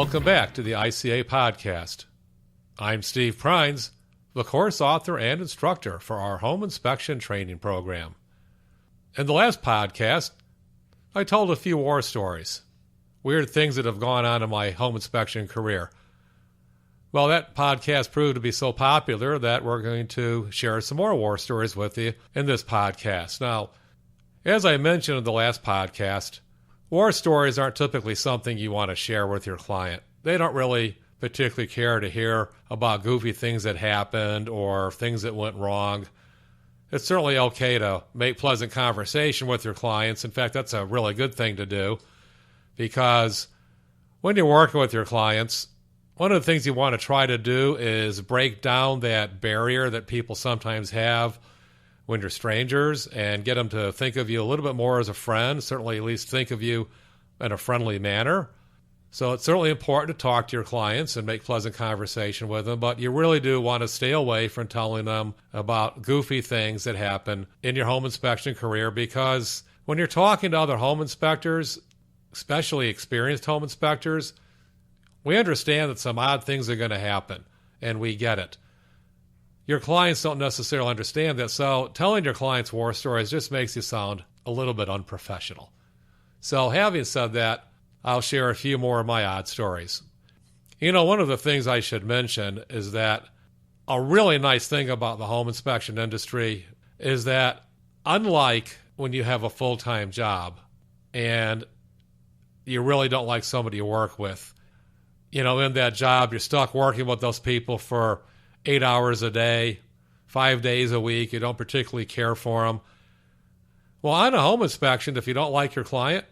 Welcome back to the ICA podcast. I'm Steve Prines, the course author and instructor for our home inspection training program. In the last podcast, I told a few war stories, weird things that have gone on in my home inspection career. Well, that podcast proved to be so popular that we're going to share some more war stories with you in this podcast. Now, as I mentioned in the last podcast, war stories aren't typically something you want to share with your client. They don't really particularly care to hear about goofy things that happened or things that went wrong. It's certainly okay to make pleasant conversation with your clients. In fact, that's a really good thing to do, because when you're working with your clients, one of the things you want to try to do is break down that barrier that people sometimes have when you're strangers and get them to think of you a little bit more as a friend, certainly at least think of you in a friendly manner. So it's certainly important to talk to your clients and make pleasant conversation with them, but you really do want to stay away from telling them about goofy things that happen in your home inspection career, because when you're talking to other home inspectors, especially experienced home inspectors, we understand that some odd things are going to happen, and we get it. Your clients don't necessarily understand that, so telling your clients war stories just makes you sound a little bit unprofessional. So having said that, I'll share a few more of my odd stories. You know, one of the things I should mention is that a really nice thing about the home inspection industry is that unlike when you have a full-time job and you really don't like somebody you work with, you know, in that job, you're stuck working with those people for 8 hours a day, 5 days a week. You don't particularly care for them. Well, on a home inspection, if you don't like your client,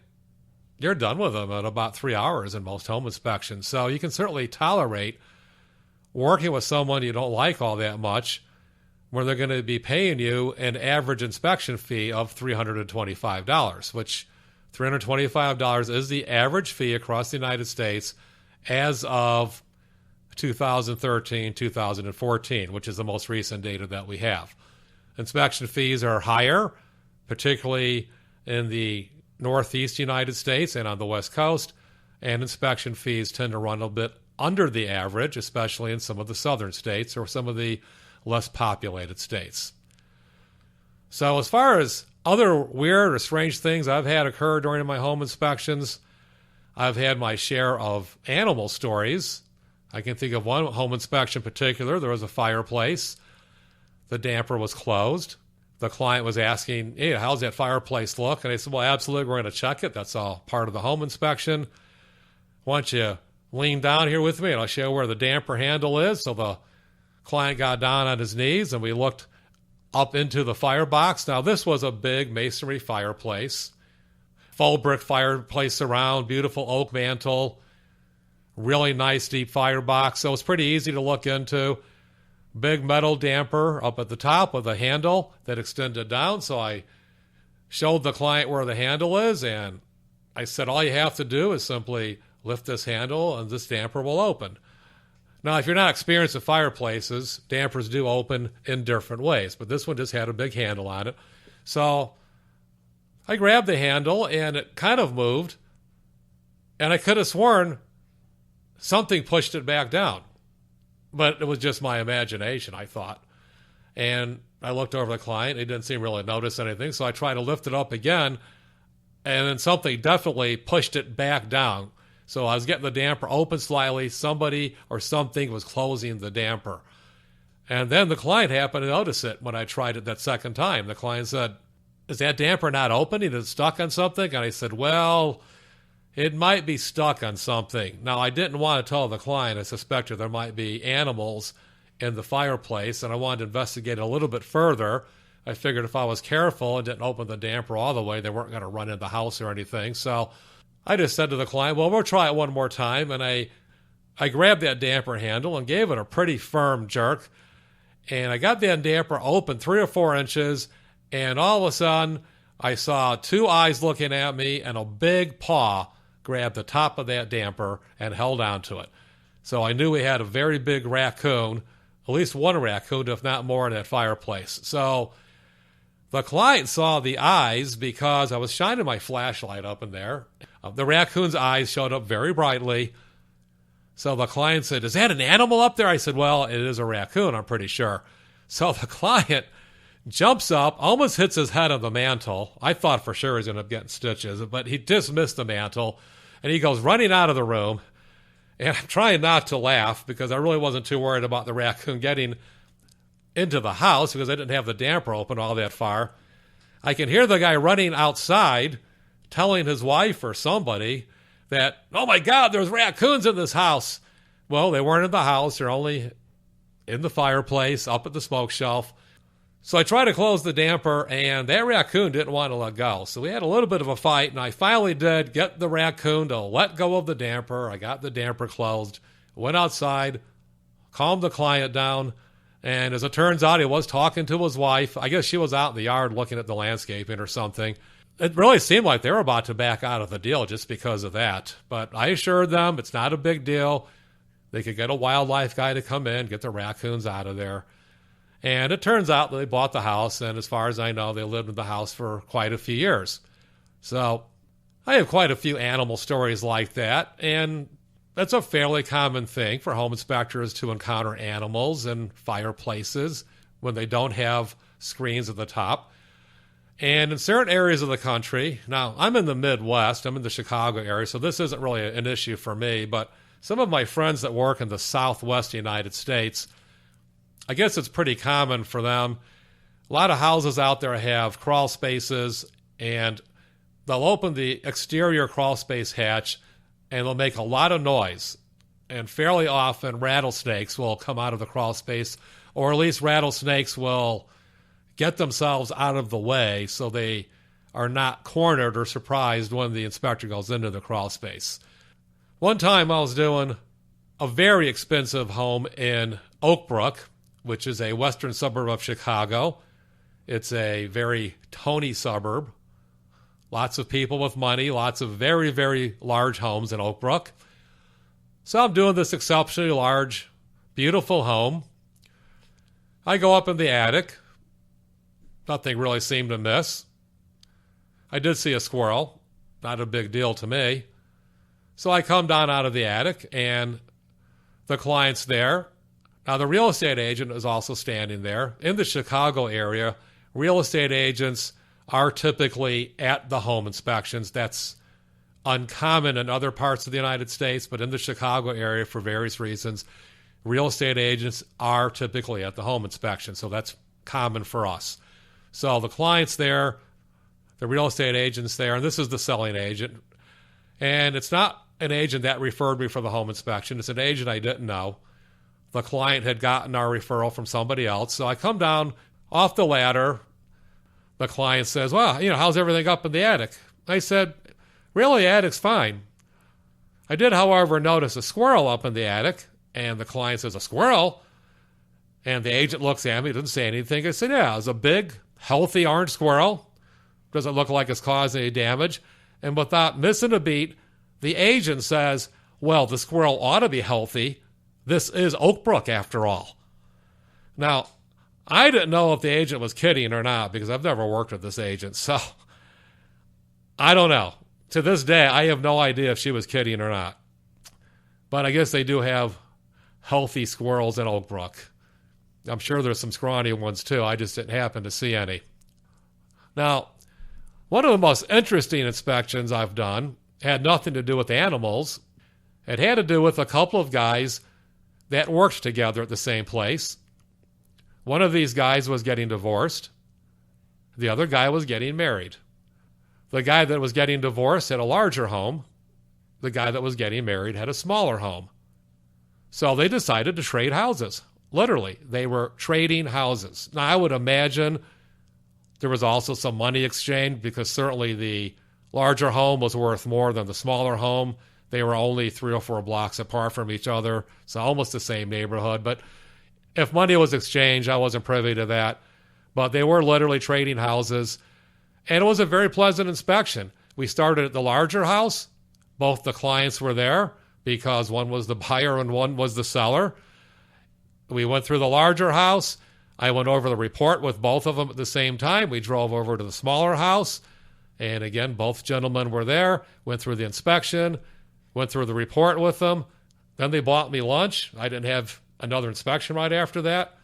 you're done with them in about 3 hours in most home inspections. So you can certainly tolerate working with someone you don't like all that much, where they're going to be paying you an average inspection fee of $325, which $325 is the average fee across the United States as of 2013, 2014, which is the most recent data that we have. Inspection fees are higher, particularly in the Northeast United States and on the West Coast, and inspection fees tend to run a bit under the average, especially in some of the southern states or some of the less populated states. So as far as other weird or strange things I've had occur during my home inspections, I've had my share of animal stories. I can think of one home inspection in particular. There was a fireplace. The damper was closed. The client was asking, hey, how's that fireplace look? And I said, well, absolutely, we're going to check it. That's all part of the home inspection. Why don't you lean down here with me and I'll show you where the damper handle is. So the client got down on his knees and we looked up into the firebox. Now, this was a big masonry fireplace. Full brick fireplace around, beautiful oak mantle, really nice deep firebox. So it's pretty easy to look into. Big metal damper up at the top with a handle that extended down. So I showed the client where the handle is, and I said, all you have to do is simply lift this handle and this damper will open. Now, if you're not experienced with fireplaces, dampers do open in different ways, but this one just had a big handle on it. So I grabbed the handle and it kind of moved, and I could have sworn something pushed it back down. But it was just my imagination, I thought. And I looked over the client. He didn't seem to really notice anything. So I tried to lift it up again. And then something definitely pushed it back down. So I was getting the damper open slightly. Somebody or something was closing the damper. And then the client happened to notice it when I tried it that second time. The client said, is that damper not opening? Is it stuck on something? And I said, well, it might be stuck on something. Now, I didn't want to tell the client I suspected there might be animals in the fireplace, and I wanted to investigate it a little bit further. I figured if I was careful and didn't open the damper all the way, they weren't going to run in the house or anything. So I just said to the client, well, we'll try it one more time. And I grabbed that damper handle and gave it a pretty firm jerk. And I got that damper open 3 or 4 inches, and all of a sudden, I saw 2 eyes looking at me and a big paw grabbed the top of that damper and held on to it. So I knew we had a very big raccoon, at least one raccoon, if not more, in that fireplace. So the client saw the eyes because I was shining my flashlight up in there. The raccoon's eyes showed up very brightly. So the client said, is that an animal up there? I said, well, it is a raccoon, I'm pretty sure. So the client jumps up, almost hits his head on the mantle. I thought for sure he was going to get stitches, but he just missed the mantle, and he goes running out of the room. And I'm trying not to laugh because I really wasn't too worried about the raccoon getting into the house because I didn't have the damper open all that far. I can hear the guy running outside telling his wife or somebody that, oh my God, there's raccoons in this house. Well, they weren't in the house. They're only in the fireplace up at the smoke shelf. So I tried to close the damper, and that raccoon didn't want to let go. So we had a little bit of a fight, and I finally did get the raccoon to let go of the damper. I got the damper closed, went outside, calmed the client down, and as it turns out, he was talking to his wife. I guess she was out in the yard looking at the landscaping or something. It really seemed like they were about to back out of the deal just because of that. But I assured them it's not a big deal. They could get a wildlife guy to come in, get the raccoons out of there. And it turns out that they bought the house, and as far as I know, they lived in the house for quite a few years. So I have quite a few animal stories like that, and that's a fairly common thing for home inspectors to encounter animals in fireplaces when they don't have screens at the top. And in certain areas of the country, now I'm in the Midwest, I'm in the Chicago area, so this isn't really an issue for me, but some of my friends that work in the Southwest United States, I guess it's pretty common for them. A lot of houses out there have crawl spaces, and they'll open the exterior crawl space hatch, and they'll make a lot of noise. And fairly often, rattlesnakes will come out of the crawl space, or at least rattlesnakes will get themselves out of the way so they are not cornered or surprised when the inspector goes into the crawl space. One time I was doing a very expensive home in Oak Brook, which is a western suburb of Chicago. It's a very tony suburb. Lots of people with money, lots of very, very large homes in Oak Brook. So I'm doing this exceptionally large, beautiful home. I go up in the attic. Nothing really seemed to miss. I did see a squirrel. Not a big deal to me. So I come down out of the attic, and the client's there. Now, the real estate agent is also standing there. In the Chicago area, real estate agents are typically at the home inspections. That's uncommon in other parts of the United States, but in the Chicago area, for various reasons, real estate agents are typically at the home inspection. So that's common for us. So the client's there, the real estate agent's there, and this is the selling agent. And it's not an agent that referred me for the home inspection. It's an agent I didn't know. The client had gotten our referral from somebody else. So I come down off the ladder. The client says, well, how's everything up in the attic? I said, really, attic's fine. I did, however, notice a squirrel up in the attic. And the client says, a squirrel? And the agent looks at me, doesn't say anything. I said, yeah, it's a big, healthy orange squirrel. Doesn't look like it's causing any damage. And without missing a beat, the agent says, well, the squirrel ought to be healthy. This is Oak Brook, after all. Now, I didn't know if the agent was kidding or not because I've never worked with this agent. So, I don't know. To this day, I have no idea if she was kidding or not. But I guess they do have healthy squirrels in Oak Brook. I'm sure there's some scrawny ones too. I just didn't happen to see any. Now, one of the most interesting inspections I've done had nothing to do with animals. It had to do with a couple of guys that worked together at the same place. One of these guys was getting divorced. The other guy was getting married. The guy that was getting divorced had a larger home. The guy that was getting married had a smaller home. So they decided to trade houses. Literally, they were trading houses. Now, I would imagine there was also some money exchanged because certainly the larger home was worth more than the smaller home. They were only 3 or 4 blocks apart from each other, so almost the same neighborhood. But if money was exchanged, I wasn't privy to that. But they were literally trading houses, and it was a very pleasant inspection. We started at the larger house. Both the clients were there because one was the buyer and one was the seller. We went through the larger house. I went over the report with both of them at the same time. We drove over to the smaller house, and again, both gentlemen were there, went through the inspection, went through the report with them. Then they bought me lunch. I didn't have another inspection right after that.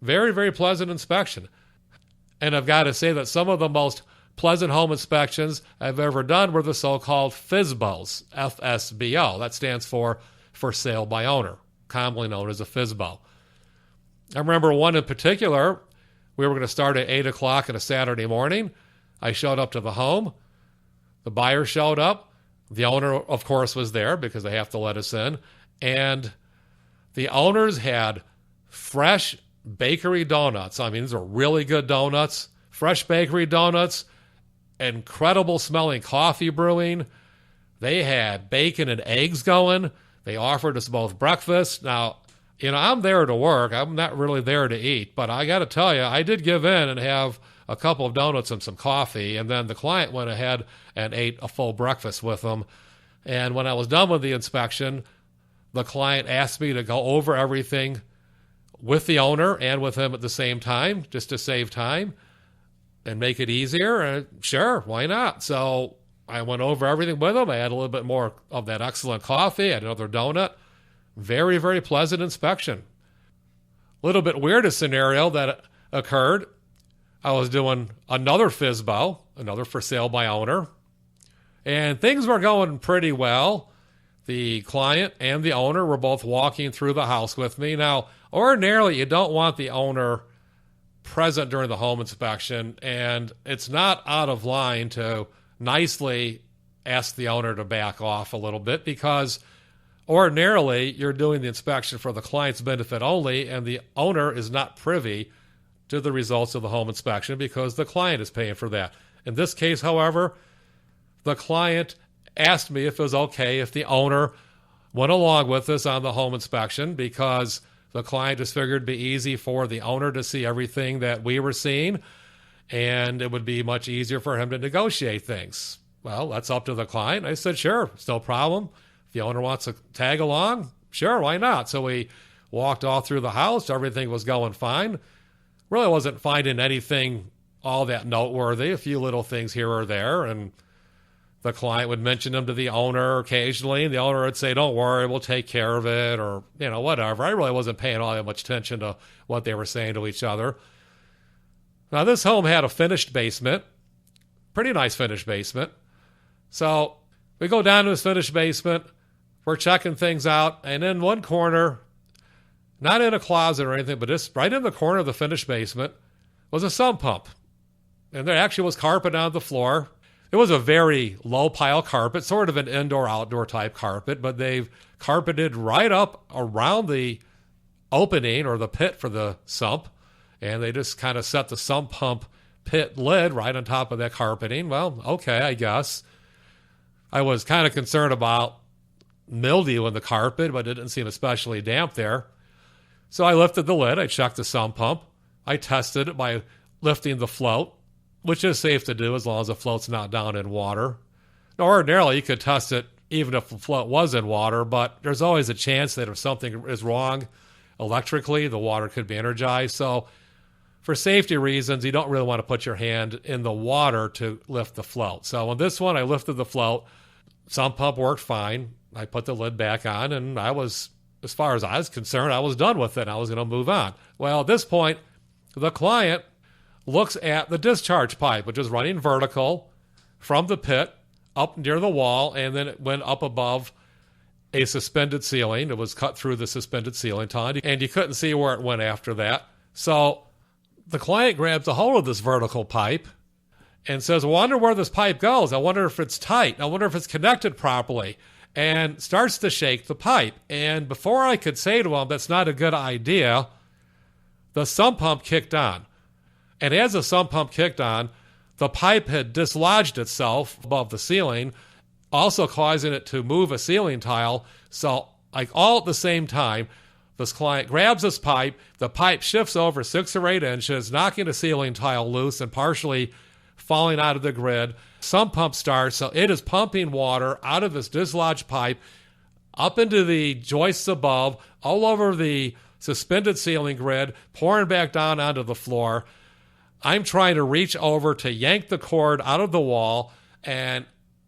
Very, very pleasant inspection. And I've got to say that some of the most pleasant home inspections I've ever done were the so-called FSBOs, FSBO. That stands for sale by owner, commonly known as a FSBO. I remember one in particular. We were going to start at 8 o'clock on a Saturday morning. I showed up to the home. The buyer showed up. The owner, of course, was there because they have to let us in. And the owners had fresh bakery donuts. I mean, these are really good donuts. Fresh bakery donuts, incredible smelling coffee brewing. They had bacon and eggs going. They offered us both breakfast. Now, I'm there to work. I'm not really there to eat. But I got to tell you, I did give in and have a couple of donuts and some coffee. And then the client went ahead and ate a full breakfast with them. And when I was done with the inspection, the client asked me to go over everything with the owner and with him at the same time, just to save time and make it easier. And sure, why not? So I went over everything with him. I had a little bit more of that excellent coffee. I had another donut. Very, very pleasant inspection. A little bit weirdest scenario that occurred. I was doing another FSBO, another for sale by owner, and things were going pretty well. The client and the owner were both walking through the house with me. Now, ordinarily, you don't want the owner present during the home inspection, and it's not out of line to nicely ask the owner to back off a little bit, because ordinarily you're doing the inspection for the client's benefit only, and the owner is not privy to the results of the home inspection because the client is paying for that. In this case, however, the client asked me if it was okay if the owner went along with us on the home inspection, because the client just figured it'd be easy for the owner to see everything that we were seeing, and it would be much easier for him to negotiate things. Well, that's up to the client. I said, sure, it's no problem. If the owner wants to tag along, sure, why not? So we walked all through the house. Everything was going fine. Really wasn't finding anything all that noteworthy, a few little things here or there, and the client would mention them to the owner occasionally, and the owner would say, don't worry, we'll take care of it, or, whatever. I really wasn't paying all that much attention to what they were saying to each other. Now, this home had a finished basement, pretty nice finished basement. So we go down to this finished basement, we're checking things out, and in one corner, not in a closet or anything, but just right in the corner of the finished basement, was a sump pump. And there actually was carpet on the floor. It was a very low pile carpet, sort of an indoor-outdoor type carpet, but they've carpeted right up around the opening or the pit for the sump, and they just kind of set the sump pump pit lid right on top of that carpeting. Well, okay, I guess. I was kind of concerned about mildew in the carpet, but it didn't seem especially damp there. So I lifted the lid, I checked the sump pump, I tested it by lifting the float, which is safe to do as long as the float's not down in water. Now, ordinarily, you could test it even if the float was in water, but there's always a chance that if something is wrong electrically, the water could be energized. So for safety reasons, you don't really want to put your hand in the water to lift the float. So on this one, I lifted the float. Sump pump worked fine. I put the lid back on, and I was, as far as I was concerned, I was done with it. I was going to move on. Well, at this point, the client looks at the discharge pipe, which is running vertical from the pit up near the wall, and then it went up above a suspended ceiling. It was cut through the suspended ceiling tile, and you couldn't see where it went after that. So the client grabs a hold of this vertical pipe and says, I wonder where this pipe goes. I wonder if it's tight. I wonder if it's connected properly, and starts to shake the pipe. And before I could say to him, that's not a good idea, the sump pump kicked on. And as the sump pump kicked on, the pipe had dislodged itself above the ceiling, also causing it to move a ceiling tile. So, like, all at the same time, this client grabs this pipe, the pipe shifts over 6 or 8 inches, knocking the ceiling tile loose and partially falling out of the grid. Sump pump starts, so it is pumping water out of this dislodged pipe up into the joists above, all over the suspended ceiling grid, pouring back down onto the floor. I'm trying to reach over to yank the cord out of the wall, and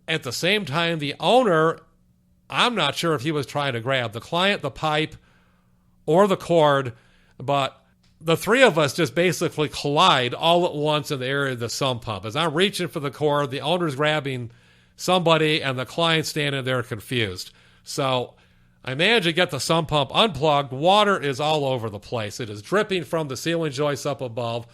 at the same time, the owner I'm not sure if he was trying to grab the client, the pipe, or the cord, but the three of us just basically collide all at once in the area of the sump pump. As I'm reaching for the cord, the owner's grabbing somebody, and the client's standing there confused. So I managed to get the sump pump unplugged. Water is all over the place. It is dripping from the ceiling joists up above.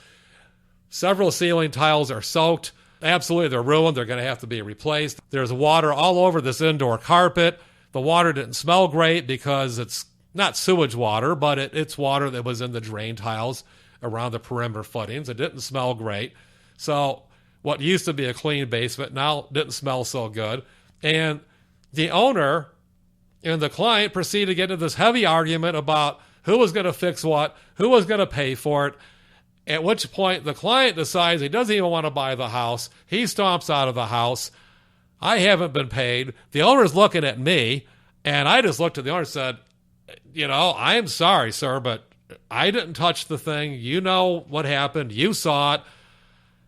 Several ceiling tiles are soaked. Absolutely, they're ruined. They're going to have to be replaced. There's water all over this indoor carpet. The water didn't smell great because it's not sewage water, but it's water that was in the drain tiles around the perimeter footings. It didn't smell great. So what used to be a clean basement now didn't smell so good. And the owner and the client proceeded to get into this heavy argument about who was going to fix what, who was going to pay for it, at which point the client decides he doesn't even want to buy the house. He stomps out of the house. I haven't been paid. The owner's looking at me, and I just looked at the owner and said, I am sorry, sir, but I didn't touch the thing. You know what happened. You saw it.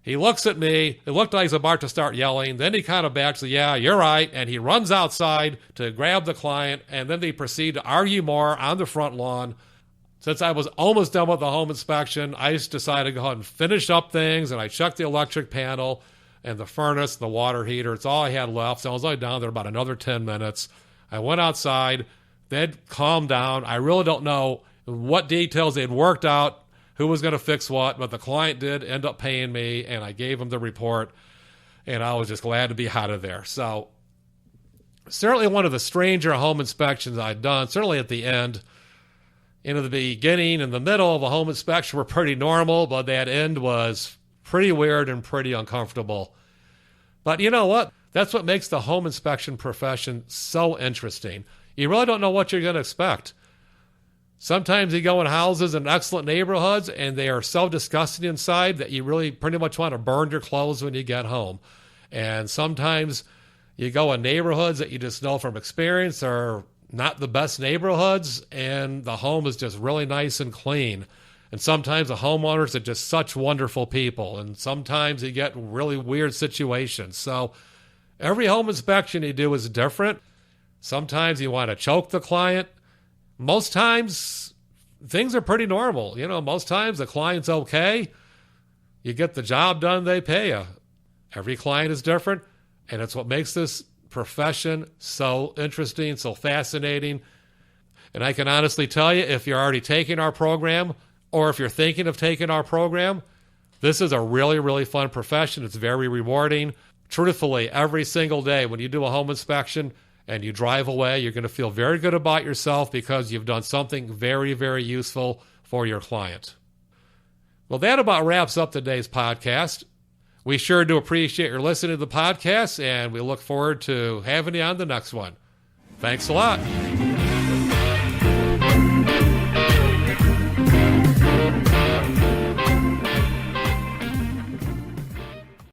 He looks at me. It looked like he's about to start yelling. Then he kind of backs, yeah, you're right. And he runs outside to grab the client, and then they proceed to argue more on the front lawn. Since I was almost done with the home inspection, I just decided to go ahead and finish up things, and I checked the electric panel and the furnace, the water heater. It's all I had left, so I was only down there about another 10 minutes. I went outside. They'd calmed down. I really don't know what details they'd worked out, who was going to fix what, but the client did end up paying me, and I gave him the report, and I was just glad to be out of there. So certainly one of the stranger home inspections I'd done, certainly at the end. In the beginning and the middle of a home inspection were pretty normal, but that end was pretty weird and pretty uncomfortable. But you know what? That's what makes the home inspection profession so interesting. You really don't know what you're going to expect. Sometimes you go in houses in excellent neighborhoods, and they are so disgusting inside that you really pretty much want to burn your clothes when you get home. And sometimes you go in neighborhoods that you just know from experience are not the best neighborhoods, and the home is just really nice and clean. And sometimes the homeowners are just such wonderful people, and sometimes you get really weird situations. So every home inspection you do is different. Sometimes you want to choke the client. Most times things are pretty normal. Most times the client's okay. You get the job done, they pay you. Every client is different, and it's what makes this profession so interesting, so fascinating. And I can honestly tell you, if you're already taking our program, or if you're thinking of taking our program, this is a really, really fun profession. It's very rewarding. Truthfully, every single day when you do a home inspection and you drive away, you're going to feel very good about yourself because you've done something very, very useful for your client. Well, that about wraps up today's podcast. We sure do appreciate your listening to the podcast, and we look forward to having you on the next one. Thanks a lot.